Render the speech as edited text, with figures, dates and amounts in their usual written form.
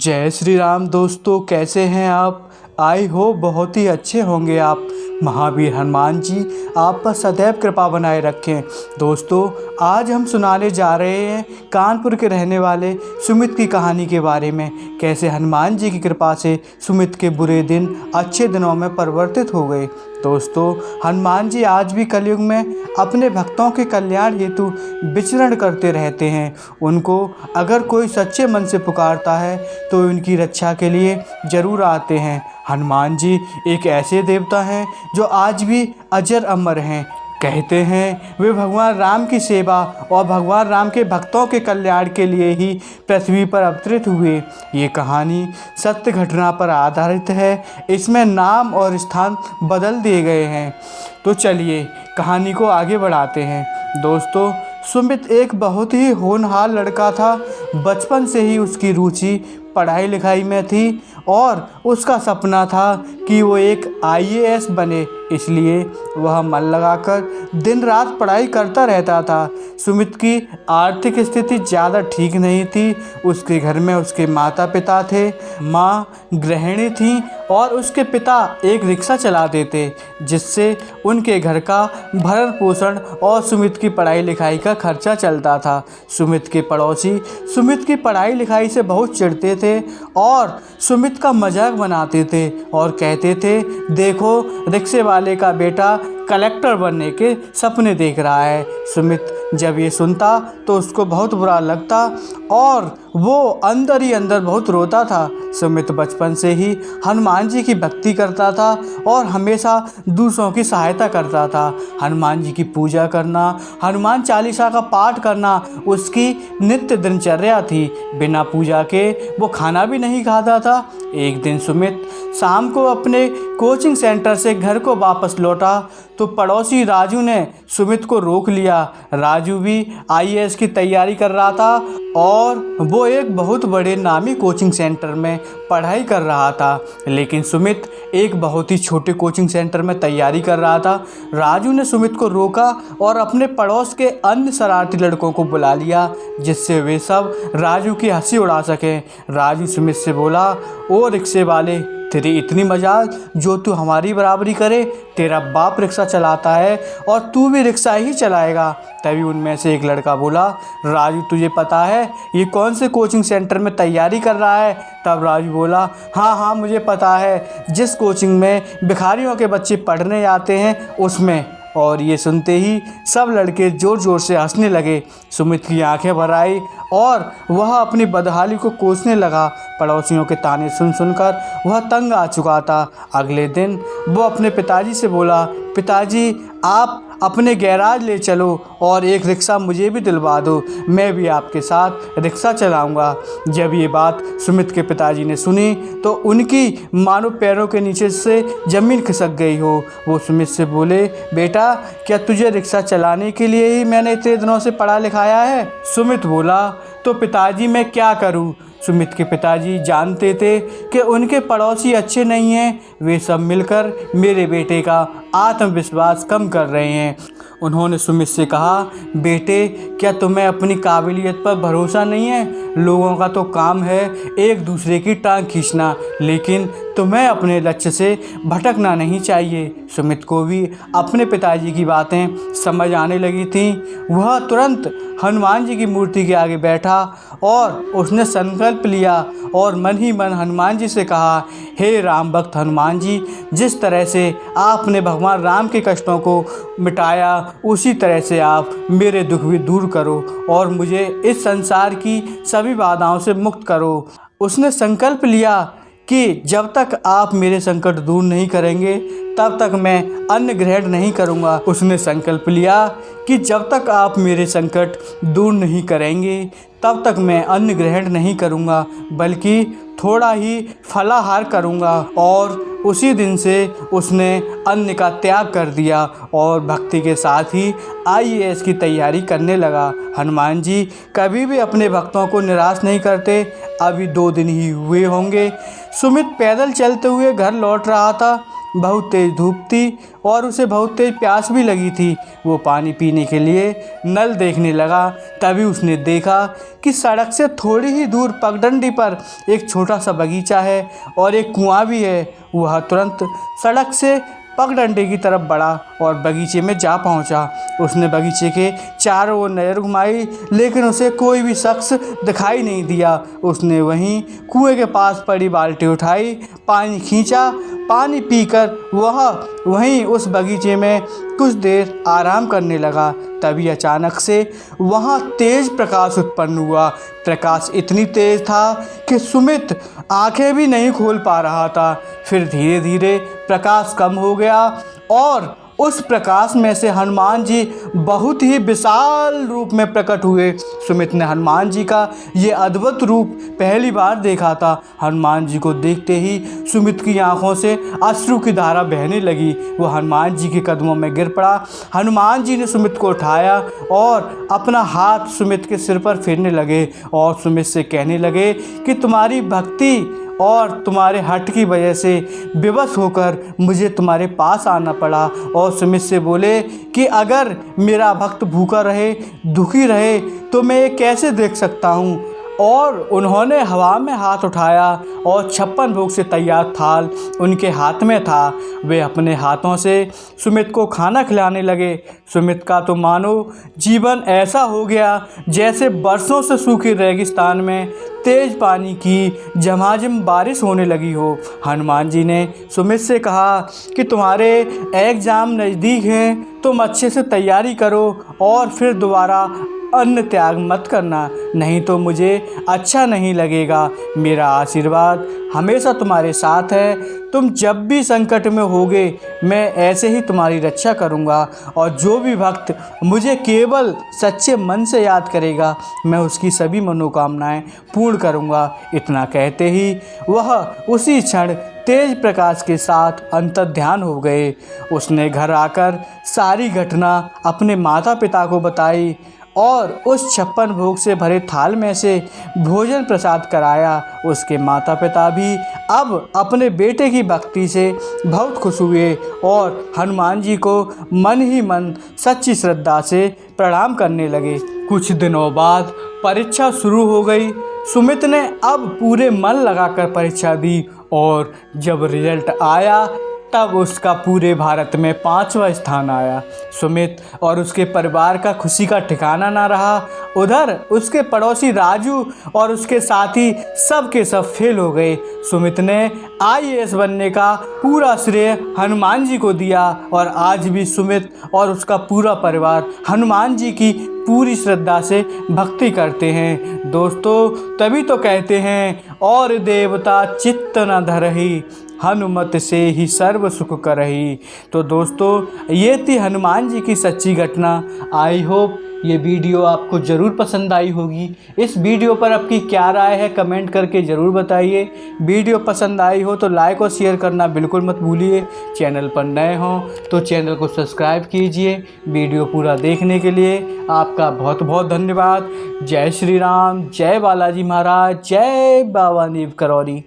जय श्री राम दोस्तों, कैसे हैं आप। आई हो बहुत ही अच्छे होंगे आप। महावीर हनुमान जी आप पर सदैव कृपा बनाए रखें। दोस्तों, आज हम सुनाने जा रहे हैं कानपुर के रहने वाले सुमित की कहानी के बारे में। कैसे हनुमान जी की कृपा से सुमित के बुरे दिन अच्छे दिनों में परिवर्तित हो गए। दोस्तों, हनुमान जी आज भी कलयुग में अपने भक्तों के कल्याण हेतु विचरण करते रहते हैं। उनको अगर कोई सच्चे मन से पुकारता है तो उनकी रक्षा के लिए जरूर आते हैं। हनुमान जी एक ऐसे देवता हैं जो आज भी अजर अमर हैं। कहते हैं वे भगवान राम की सेवा और भगवान राम के भक्तों के कल्याण के लिए ही पृथ्वी पर अवतरित हुए। ये कहानी सत्य घटना पर आधारित है। इसमें नाम और स्थान बदल दिए गए हैं। तो चलिए कहानी को आगे बढ़ाते हैं। दोस्तों, सुमित एक बहुत ही होनहार लड़का था। बचपन से ही उसकी रुचि पढ़ाई लिखाई में थी और उसका सपना था कि वो एक आईएएस बने। इसलिए वह मन लगाकर दिन रात पढ़ाई करता रहता था। सुमित की आर्थिक स्थिति ज़्यादा ठीक नहीं थी। उसके घर में उसके माता पिता थे। माँ गृहिणी थी और उसके पिता एक रिक्शा चलाते थे, जिससे उनके घर का भरण पोषण और सुमित की पढ़ाई लिखाई का खर्चा चलता था। सुमित के पड़ोसी सुमित की पढ़ाई लिखाई से बहुत चिढ़ते थे और सुमित का मजाक बनाते थे और कहते थे, देखो रिक्शे वाले का बेटा कलेक्टर बनने के सपने देख रहा है। सुमित जब ये सुनता तो उसको बहुत बुरा लगता और वो अंदर ही अंदर बहुत रोता था। सुमित बचपन से ही हनुमान जी की भक्ति करता था और हमेशा दूसरों की सहायता करता था। हनुमान जी की पूजा करना, हनुमान चालीसा का पाठ करना उसकी नित्य दिनचर्या थी। बिना पूजा के वो खाना भी नहीं खाता था। एक दिन सुमित शाम को अपने कोचिंग सेंटर से घर को वापस लौटा तो पड़ोसी राजू ने सुमित को रोक लिया। राजू भी आईएएस की तैयारी कर रहा था और वो एक बहुत बड़े नामी कोचिंग सेंटर में पढ़ाई कर रहा था, लेकिन सुमित एक बहुत ही छोटे कोचिंग सेंटर में तैयारी कर रहा था। राजू ने सुमित को रोका और अपने पड़ोस के अन्य शरारती लड़कों को बुला लिया, जिससे वे सब राजू की हंसी उड़ा सकें। राजू सुमित से बोला, ओ रिक्शे वाले, तेरी इतनी मजाक जो तू हमारी बराबरी करे। तेरा बाप रिक्शा चलाता है और तू भी रिक्शा ही चलाएगा। तभी उनमें से एक लड़का बोला, राजू तुझे पता है ये कौन से कोचिंग सेंटर में तैयारी कर रहा है। तब राजू बोला, हाँ मुझे पता है, जिस कोचिंग में भिखारियों के बच्चे पढ़ने आते हैं उसमें। और ये सुनते ही सब लड़के ज़ोर ज़ोर से हंसने लगे। सुमित की आंखें भर आई और वह अपनी बदहाली को कोसने लगा। पड़ोसियों के ताने सुन सुनकर वह तंग आ चुका था। अगले दिन वो अपने पिताजी से बोला, पिताजी आप अपने गैराज ले चलो और एक रिक्शा मुझे भी दिलवा दो, मैं भी आपके साथ रिक्शा चलाऊंगा। जब ये बात सुमित के पिताजी ने सुनी तो उनकी मानो पैरों के नीचे से ज़मीन खिसक गई हो। वो सुमित से बोले, बेटा क्या तुझे रिक्शा चलाने के लिए ही मैंने इतने दिनों से पढ़ा लिखाया है। सुमित बोला, तो पिताजी मैं क्या करूं। सुमित के पिताजी जानते थे कि उनके पड़ोसी अच्छे नहीं हैं। वे सब मिलकर मेरे बेटे का आत्मविश्वास कम कर रहे हैं। उन्होंने सुमित से कहा, बेटे क्या तुम्हें अपनी काबिलियत पर भरोसा नहीं है। लोगों का तो काम है एक दूसरे की टांग खींचना, लेकिन तुम्हें अपने लक्ष्य से भटकना नहीं चाहिए। सुमित को भी अपने पिताजी की बातें समझ आने लगी थीं। वह तुरंत हनुमान जी की मूर्ति के आगे बैठा और उसने संकल्प लिया और मन ही मन हनुमान जी से कहा, हे राम भक्त हनुमान जी, जिस तरह से आपने भगवान राम के कष्टों को मिटाया उसी तरह से आप मेरे दुख भी दूर करो और मुझे इस संसार की सभी बाधाओं से मुक्त करो। उसने संकल्प लिया कि जब तक आप मेरे संकट दूर नहीं करेंगे तब तक मैं अन्न ग्रहण नहीं करूंगा। उसने संकल्प लिया कि जब तक आप मेरे संकट दूर नहीं करेंगे तब तक मैं अन्न ग्रहण नहीं करूंगा, बल्कि थोड़ा ही फलाहार करूंगा। और उसी दिन से उसने अन्न का त्याग कर दिया और भक्ति के साथ ही आईएएस की तैयारी करने लगा। हनुमान जी कभी भी अपने भक्तों को निराश नहीं करते। अभी 2 दिन ही हुए होंगे। सुमित पैदल चलते हुए घर लौट रहा था बहुत तेज़ धूप थी और उसे बहुत तेज़ प्यास भी लगी थी। वो पानी पीने के लिए नल देखने लगा। तभी उसने देखा कि सड़क से थोड़ी ही दूर पगडंडी पर एक छोटा सा बगीचा है और एक कुआं भी है। वह तुरंत सड़क से पगडंडी की तरफ बढ़ा और बगीचे में जा पहुंचा। उसने बगीचे के चारों ओर नज़र घुमाई, लेकिन उसे कोई भी शख्स दिखाई नहीं दिया। उसने वहीं कुएं के पास पड़ी बाल्टी उठाई, पानी खींचा, पानी पीकर वह वहीं उस बगीचे में कुछ देर आराम करने लगा। तभी अचानक से वहाँ तेज़ प्रकाश उत्पन्न हुआ। प्रकाश इतनी तेज़ था कि सुमित आंखें भी नहीं खोल पा रहा था। फिर धीरे धीरे प्रकाश कम हो गया और उस प्रकाश में से हनुमान जी बहुत ही विशाल रूप में प्रकट हुए। सुमित ने हनुमान जी का ये अद्भुत रूप पहली बार देखा था। हनुमान जी को देखते ही सुमित की आंखों से अश्रु की धारा बहने लगी। वो हनुमान जी के कदमों में गिर पड़ा। हनुमान जी ने सुमित को उठाया और अपना हाथ सुमित के सिर पर फेरने लगे और सुमित से कहने लगे कि तुम्हारी भक्ति और तुम्हारे हट की वजह से विवश होकर मुझे तुम्हारे पास आना पड़ा। और सुमित से बोले कि अगर मेरा भक्त भूखा रहे, दुखी रहे तो मैं ये कैसे देख सकता हूँ। और उन्होंने हवा में हाथ उठाया और 56 भोग से तैयार थाल उनके हाथ में था। वे अपने हाथों से सुमित को खाना खिलाने लगे। सुमित का तो मानो जीवन ऐसा हो गया जैसे बरसों से सूखे रेगिस्तान में तेज पानी की झमाझम बारिश होने लगी हो। हनुमान जी ने सुमित से कहा कि तुम्हारे एग्ज़ाम नज़दीक हैं, तुम अच्छे से तैयारी करो और फिर दोबारा अन्न त्याग मत करना, नहीं तो मुझे अच्छा नहीं लगेगा। मेरा आशीर्वाद हमेशा तुम्हारे साथ है। तुम जब भी संकट में होगे मैं ऐसे ही तुम्हारी रक्षा करूंगा और जो भी भक्त मुझे केवल सच्चे मन से याद करेगा मैं उसकी सभी मनोकामनाएं पूर्ण करूंगा। इतना कहते ही वह उसी क्षण तेज प्रकाश के साथ अंतर्ध्यान हो गए। उसने घर आकर सारी घटना अपने माता पिता को बताई और उस 56 भोग से भरे थाल में से भोजन प्रसाद कराया। उसके माता पिता भी अब अपने बेटे की भक्ति से बहुत खुश हुए और हनुमान जी को मन ही मन सच्ची श्रद्धा से प्रणाम करने लगे। कुछ दिनों बाद परीक्षा शुरू हो गई। सुमित ने अब पूरे मन लगाकर परीक्षा दी और जब रिजल्ट आया तब उसका पूरे भारत में 5वां स्थान आया। सुमित और उसके परिवार का खुशी का ठिकाना ना रहा। उधर उसके पड़ोसी राजू और उसके साथी सब के सब फेल हो गए। सुमित ने IAS बनने का पूरा श्रेय हनुमान जी को दिया और आज भी सुमित और उसका पूरा परिवार हनुमान जी की पूरी श्रद्धा से भक्ति करते हैं। दोस्तों तभी तो कहते हैं और देवता चित्त न धरहि, हनुमत से ही सर्व सुख करही। तो दोस्तों ये थी हनुमान जी की सच्ची घटना। आई होप ये वीडियो आपको ज़रूर पसंद आई होगी। इस वीडियो पर आपकी क्या राय है कमेंट करके ज़रूर बताइए। वीडियो पसंद आई हो तो लाइक और शेयर करना बिल्कुल मत भूलिए। चैनल पर नए हों तो चैनल को सब्सक्राइब कीजिए। वीडियो पूरा देखने के लिए आपका बहुत बहुत धन्यवाद। जय श्री राम, जय बालाजी महाराज, जय बाबा नीव करौरी।